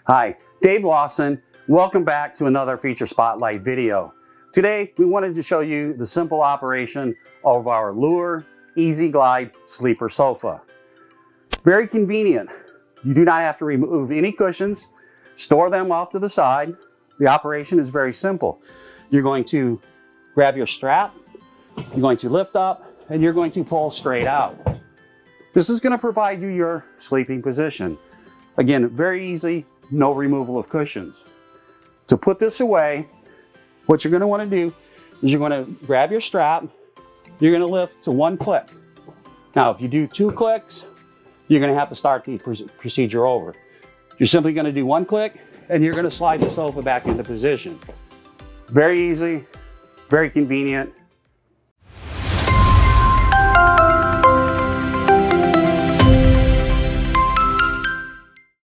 Hi, Dave Lawson. Welcome back to another Feature Spotlight video. Today, we wanted to show you the simple operation of our Allure Easy Glide Sleeper Sofa. Very convenient. You do not have to remove any cushions, store them off to the side. The operation is very simple. You're going to grab your strap, you're going to lift up, and you're going to pull straight out. This is going to provide you your sleeping position. Again, very easy. No removal of cushions. To put this away, what you're going to want to do is you're going to grab your strap, you're going to lift to one click. Now, if you do 2 clicks, you're going to have to start the procedure over. You're simply going to do 1 click and you're going to slide the sofa back into position. Very easy, very convenient.